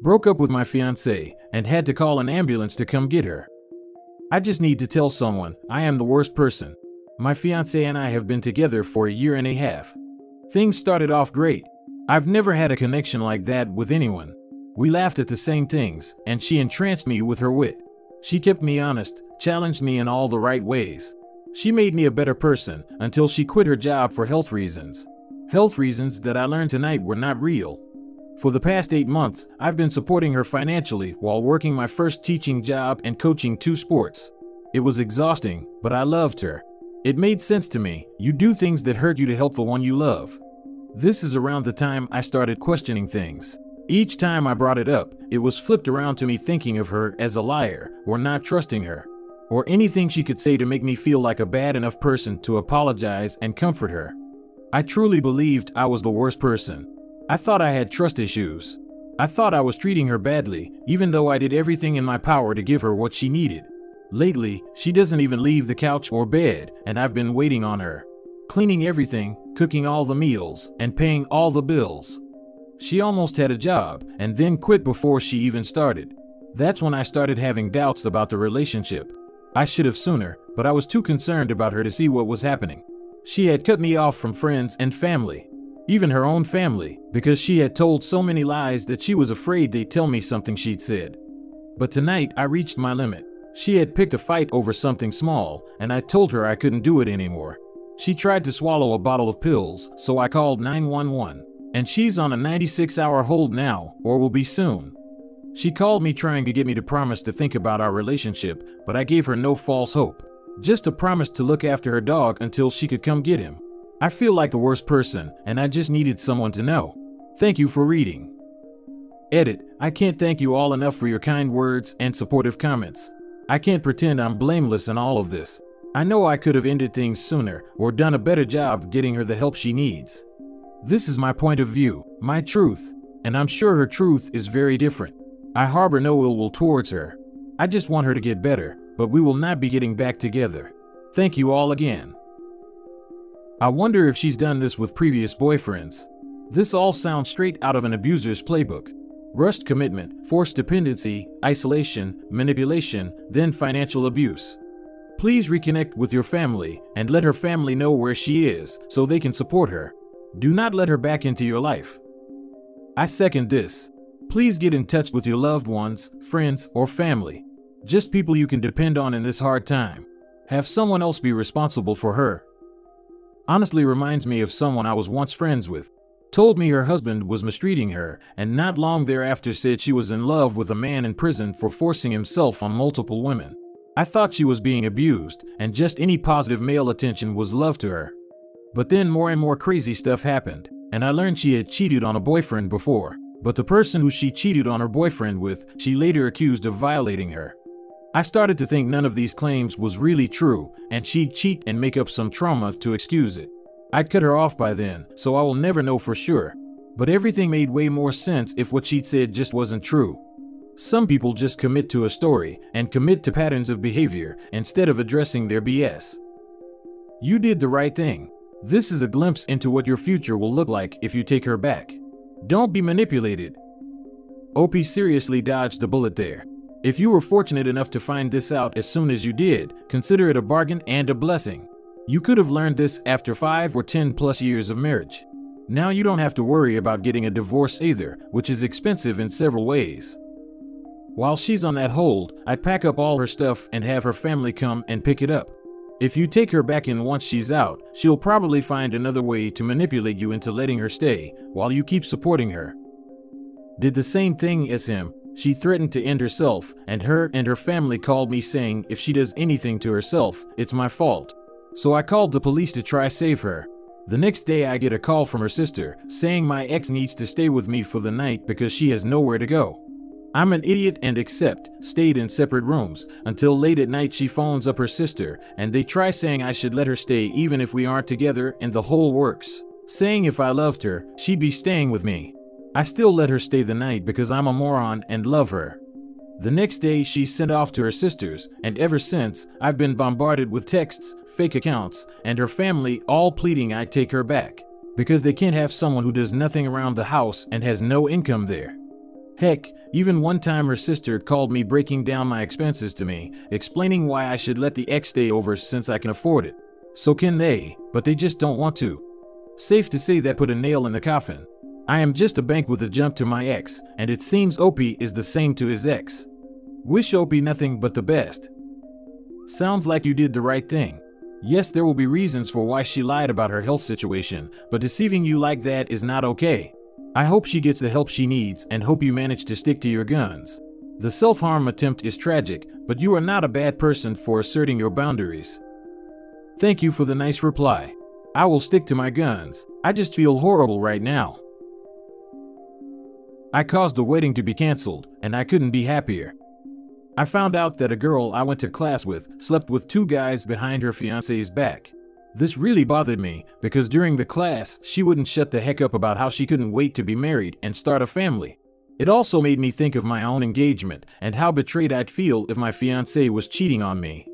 Broke up with my fiancé and had to call an ambulance to come get her. I just need to tell someone I am the worst person. My fiancé and I have been together for a year and a half. Things started off great. I've never had a connection like that with anyone. We laughed at the same things, and she entranced me with her wit. She kept me honest, challenged me in all the right ways. She made me a better person until she quit her job for health reasons. Health reasons that I learned tonight were not real. For the past 8 months, I've been supporting her financially while working my first teaching job and coaching 2 sports. It was exhausting, but I loved her. It made sense to me. You do things that hurt you to help the one you love. This is around the time I started questioning things. Each time I brought it up, it was flipped around to me thinking of her as a liar or not trusting her, or anything she could say to make me feel like a bad enough person to apologize and comfort her. I truly believed I was the worst person. I thought I had trust issues. I thought I was treating her badly, even though I did everything in my power to give her what she needed. Lately, she doesn't even leave the couch or bed, and I've been waiting on her. Cleaning everything, cooking all the meals, and paying all the bills. She almost had a job, and then quit before she even started. That's when I started having doubts about the relationship. I should have sooner, but I was too concerned about her to see what was happening. She had cut me off from friends and family, even her own family, because she had told so many lies that she was afraid they'd tell me something she'd said. But tonight I reached my limit. She had picked a fight over something small, and I told her I couldn't do it anymore. She tried to swallow a bottle of pills, so I called 911. And she's on a 96-hour hold now, or will be soon. She called me trying to get me to promise to think about our relationship, but I gave her no false hope. Just a promise to look after her dog until she could come get him. I feel like the worst person, and I just needed someone to know. Thank you for reading. Edit: I can't thank you all enough for your kind words and supportive comments. I can't pretend I'm blameless in all of this. I know I could have ended things sooner or done a better job getting her the help she needs. This is my point of view, my truth, and I'm sure her truth is very different. I harbor no ill will towards her. I just want her to get better, but we will not be getting back together. Thank you all again. I wonder if she's done this with previous boyfriends. This all sounds straight out of an abuser's playbook. Rushed commitment, forced dependency, isolation, manipulation, then financial abuse. Please reconnect with your family and let her family know where she is so they can support her. Do not let her back into your life. I second this. Please get in touch with your loved ones, friends, or family. Just people you can depend on in this hard time. Have someone else be responsible for her. Honestly reminds me of someone I was once friends with. Told me her husband was mistreating her, and not long thereafter said she was in love with a man in prison for forcing himself on multiple women. I thought she was being abused, and just any positive male attention was love to her. But then more and more crazy stuff happened, and I learned she had cheated on a boyfriend before, but the person who she cheated on her boyfriend with, she later accused of violating her. I started to think none of these claims was really true, and she'd cheat and make up some trauma to excuse it. I'd cut her off by then, so I will never know for sure. But everything made way more sense if what she'd said just wasn't true. Some people just commit to a story and commit to patterns of behavior instead of addressing their BS. You did the right thing. This is a glimpse into what your future will look like if you take her back. Don't be manipulated. OP seriously dodged the bullet there. If you were fortunate enough to find this out as soon as you did, consider it a bargain and a blessing. You could have learned this after 5 or 10 plus years of marriage. Now you don't have to worry about getting a divorce either, which is expensive in several ways. While she's on that hold, I'd pack up all her stuff and have her family come and pick it up. If you take her back in once she's out, she'll probably find another way to manipulate you into letting her stay while you keep supporting her. Did the same thing as him. She threatened to end herself, and her family called me saying if she does anything to herself, it's my fault. So I called the police to try save her. The next day I get a call from her sister saying my ex needs to stay with me for the night because she has nowhere to go. I'm an idiot and stayed in separate rooms until late at night she phones up her sister and they try saying I should let her stay even if we aren't together and the whole works. Saying if I loved her, she'd be staying with me. I still let her stay the night because I'm a moron and love her. The next day she's sent off to her sister's, and ever since I've been bombarded with texts, fake accounts, and her family all pleading I take her back because they can't have someone who does nothing around the house and has no income there. Heck, even one time her sister called me breaking down my expenses to me, explaining why I should let the ex stay over since I can afford it. So can they, but they just don't want to. Safe to say that put a nail in the coffin. I am just a bank with a jump to my ex, and it seems Opie is the same to his ex. Wish Opie nothing but the best. Sounds like you did the right thing. Yes, there will be reasons for why she lied about her health situation, but deceiving you like that is not okay. I hope she gets the help she needs and hope you manage to stick to your guns. The self-harm attempt is tragic, but you are not a bad person for asserting your boundaries. Thank you for the nice reply. I will stick to my guns. I just feel horrible right now. I caused the wedding to be canceled, and I couldn't be happier. I found out that a girl I went to class with slept with 2 guys behind her fiancé's back. This really bothered me because during the class, she wouldn't shut the heck up about how she couldn't wait to be married and start a family. It also made me think of my own engagement and how betrayed I'd feel if my fiancé was cheating on me.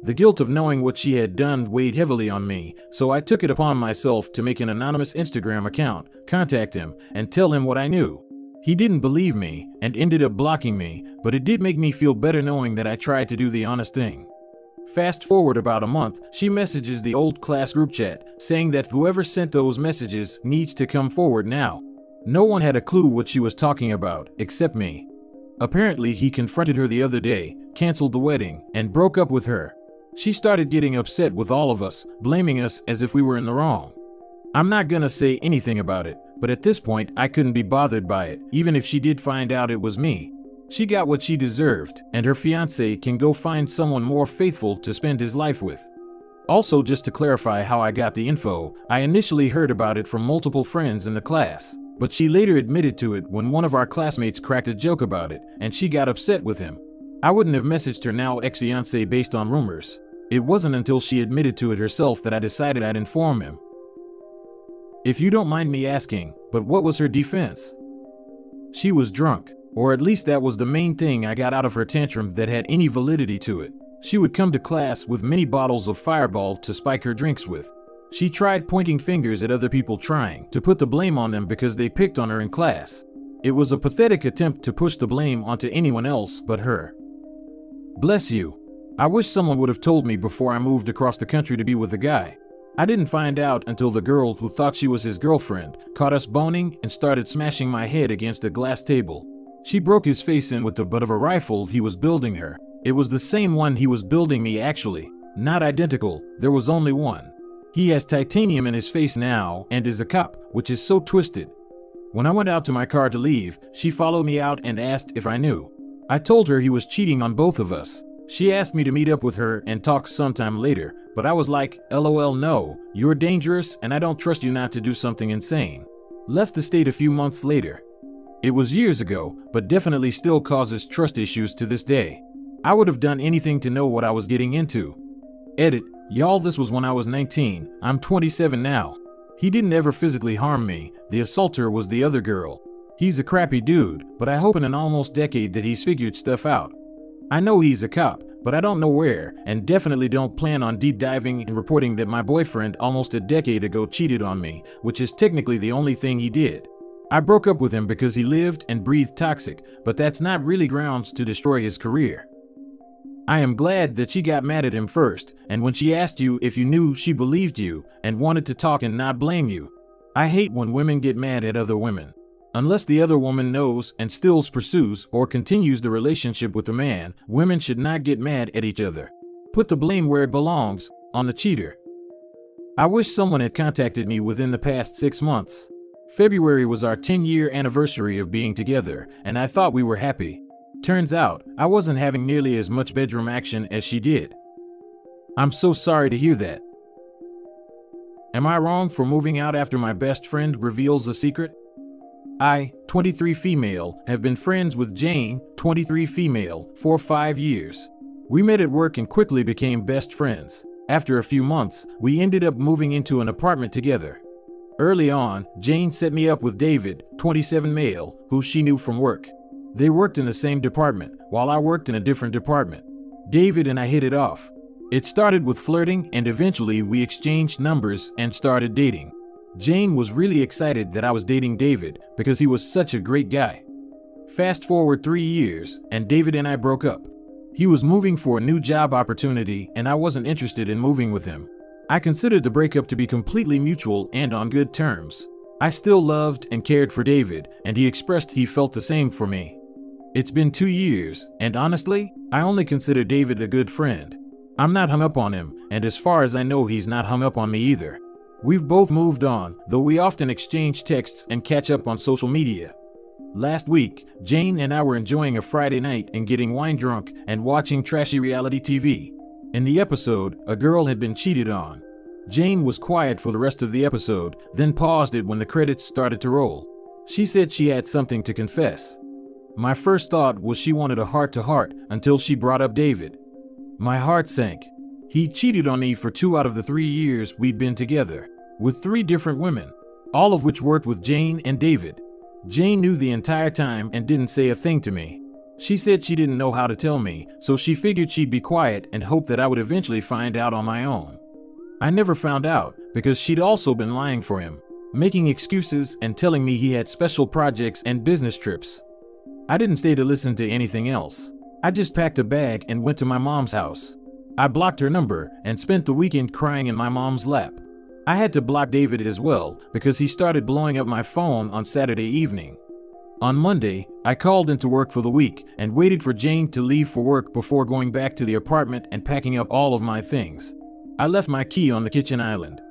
The guilt of knowing what she had done weighed heavily on me, so I took it upon myself to make an anonymous Instagram account, contact him, and tell him what I knew. He didn't believe me and ended up blocking me, but it did make me feel better knowing that I tried to do the honest thing. Fast forward about a month, she messages the old class group chat, saying that whoever sent those messages needs to come forward now. No one had a clue what she was talking about, except me. Apparently, he confronted her the other day, canceled the wedding, and broke up with her. She started getting upset with all of us, blaming us as if we were in the wrong. I'm not gonna say anything about it, but at this point, I couldn't be bothered by it, even if she did find out it was me. She got what she deserved, and her fiancé can go find someone more faithful to spend his life with. Also, just to clarify how I got the info, I initially heard about it from multiple friends in the class, but she later admitted to it when one of our classmates cracked a joke about it, and she got upset with him. I wouldn't have messaged her now ex-fiancé based on rumors. It wasn't until she admitted to it herself that I decided I'd inform him. If you don't mind me asking, but what was her defense? She was drunk, or at least that was the main thing I got out of her tantrum that had any validity to it. She would come to class with many bottles of Fireball to spike her drinks with. She tried pointing fingers at other people trying to put the blame on them because they picked on her in class. It was a pathetic attempt to push the blame onto anyone else but her. Bless you. I wish someone would have told me before I moved across the country to be with a guy. I didn't find out until the girl who thought she was his girlfriend caught us boning and started smashing my head against a glass table. She broke his face in with the butt of a rifle he was building her. It was the same one he was building me actually. Not identical, there was only one. He has titanium in his face now and is a cop, which is so twisted. When I went out to my car to leave, she followed me out and asked if I knew. I told her he was cheating on both of us. She asked me to meet up with her and talk sometime later, but I was like, LOL no, you're dangerous and I don't trust you not to do something insane. Left the state a few months later. It was years ago, but definitely still causes trust issues to this day. I would have done anything to know what I was getting into. Edit, y'all, this was when I was 19, I'm 27 now. He didn't ever physically harm me, the assaulter was the other girl. He's a crappy dude, but I hope in an almost decade that he's figured stuff out. I know he's a cop, but I don't know where, and definitely don't plan on deep diving and reporting that my boyfriend almost a decade ago cheated on me, which is technically the only thing he did. I broke up with him because he lived and breathed toxic, but that's not really grounds to destroy his career. I am glad that she got mad at him first, and when she asked you if you knew, she believed you and wanted to talk and not blame you. I hate when women get mad at other women. Unless the other woman knows and still pursues or continues the relationship with the man, women should not get mad at each other. Put the blame where it belongs, on the cheater. I wish someone had contacted me within the past 6 months. February was our 10-year anniversary of being together, and I thought we were happy. Turns out, I wasn't having nearly as much bedroom action as she did. I'm so sorry to hear that. Am I wrong for moving out after my best friend reveals a secret? I, 23 female, have been friends with Jane, 23 female, for 5 years. We met at work and quickly became best friends. After a few months, we ended up moving into an apartment together. Early on, Jane set me up with David, 27 male, who she knew from work. They worked in the same department, while I worked in a different department. David and I hit it off. It started with flirting and eventually we exchanged numbers and started dating. Jane was really excited that I was dating David because he was such a great guy. Fast forward 3 years, and David and I broke up. He was moving for a new job opportunity, and I wasn't interested in moving with him. I considered the breakup to be completely mutual and on good terms. I still loved and cared for David, and he expressed he felt the same for me. It's been 2 years, and honestly, I only consider David a good friend. I'm not hung up on him, and as far as I know, he's not hung up on me either. We've both moved on, though we often exchange texts and catch up on social media. Last week, Jane and I were enjoying a Friday night and getting wine drunk and watching trashy reality TV. In the episode, a girl had been cheated on. Jane was quiet for the rest of the episode, then paused it when the credits started to roll. She said she had something to confess. My first thought was she wanted a heart-to-heart until she brought up David. My heart sank. He cheated on me for 2 out of the 3 years we'd been together, with 3 different women, all of which worked with Jane and David. Jane knew the entire time and didn't say a thing to me. She said she didn't know how to tell me, so she figured she'd be quiet and hoped that I would eventually find out on my own. I never found out because she'd also been lying for him, making excuses and telling me he had special projects and business trips. I didn't stay to listen to anything else. I just packed a bag and went to my mom's house. I blocked her number and spent the weekend crying in my mom's lap. I had to block David as well because he started blowing up my phone on Saturday evening. On Monday, I called into work for the week and waited for Jane to leave for work before going back to the apartment and packing up all of my things. I left my key on the kitchen island.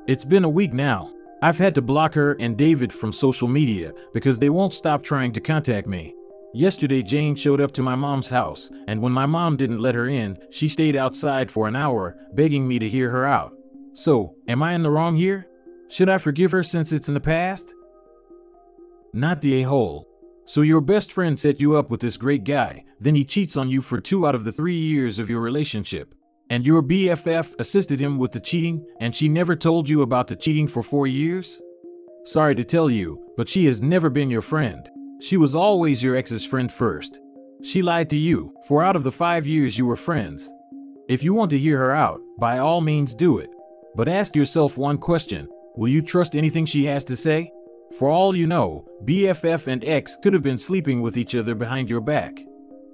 It's been a week now. I've had to block her and David from social media because they won't stop trying to contact me. Yesterday, Jane showed up to my mom's house, and when my mom didn't let her in, she stayed outside for an hour, begging me to hear her out. So, am I in the wrong here? Should I forgive her since it's in the past? Not the a-hole. So your best friend set you up with this great guy, then he cheats on you for 2 out of the 3 years of your relationship. And your BFF assisted him with the cheating, and she never told you about the cheating for 4 years? Sorry to tell you, but she has never been your friend. She was always your ex's friend first. She lied to you. 4 out of the 5 years you were friends. If you want to hear her out, by all means do it. But ask yourself one question: will you trust anything she has to say? For all you know, BFF and ex could have been sleeping with each other behind your back.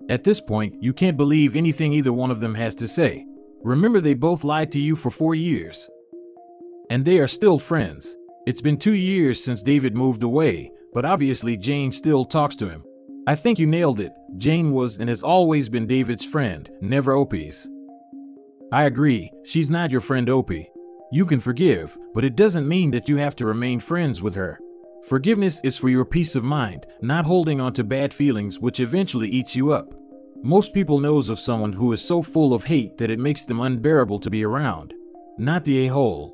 At this point, you can't believe anything either one of them has to say. Remember, they both lied to you for 4 years. And they are still friends. It's been 2 years since David moved away, but obviously Jane still talks to him. I think you nailed it. Jane was and has always been David's friend, never Opie's. I agree, she's not your friend Opie. You can forgive, but it doesn't mean that you have to remain friends with her. Forgiveness is for your peace of mind, not holding on to bad feelings which eventually eats you up. Most people knows of someone who is so full of hate that it makes them unbearable to be around. Not the a-hole.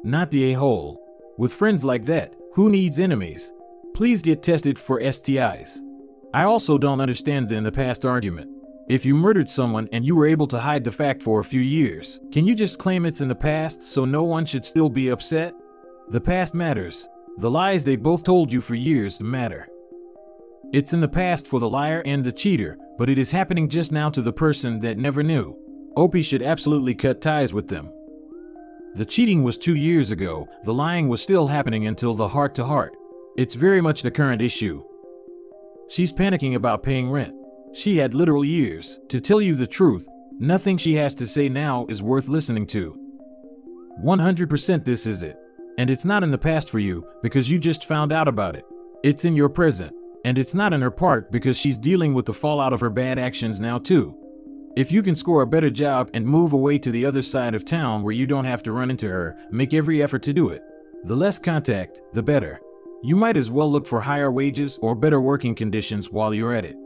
Not the a-hole. With friends like that, who needs enemies? Please get tested for STIs. I also don't understand the in the past argument. If you murdered someone and you were able to hide the fact for a few years, can you just claim it's in the past so no one should still be upset? The past matters. The lies they both told you for years matter. It's in the past for the liar and the cheater, but it is happening just now to the person that never knew. Opie should absolutely cut ties with them. The cheating was 2 years ago, the lying was still happening until the heart-to-heart. It's very much the current issue. She's panicking about paying rent. She had literal years. To tell you the truth, nothing she has to say now is worth listening to. 100% this is it. And it's not in the past for you because you just found out about it. It's in your present. And it's not in her part because she's dealing with the fallout of her bad actions now too. If you can score a better job and move away to the other side of town where you don't have to run into her, make every effort to do it. The less contact, the better. You might as well look for higher wages or better working conditions while you're at it.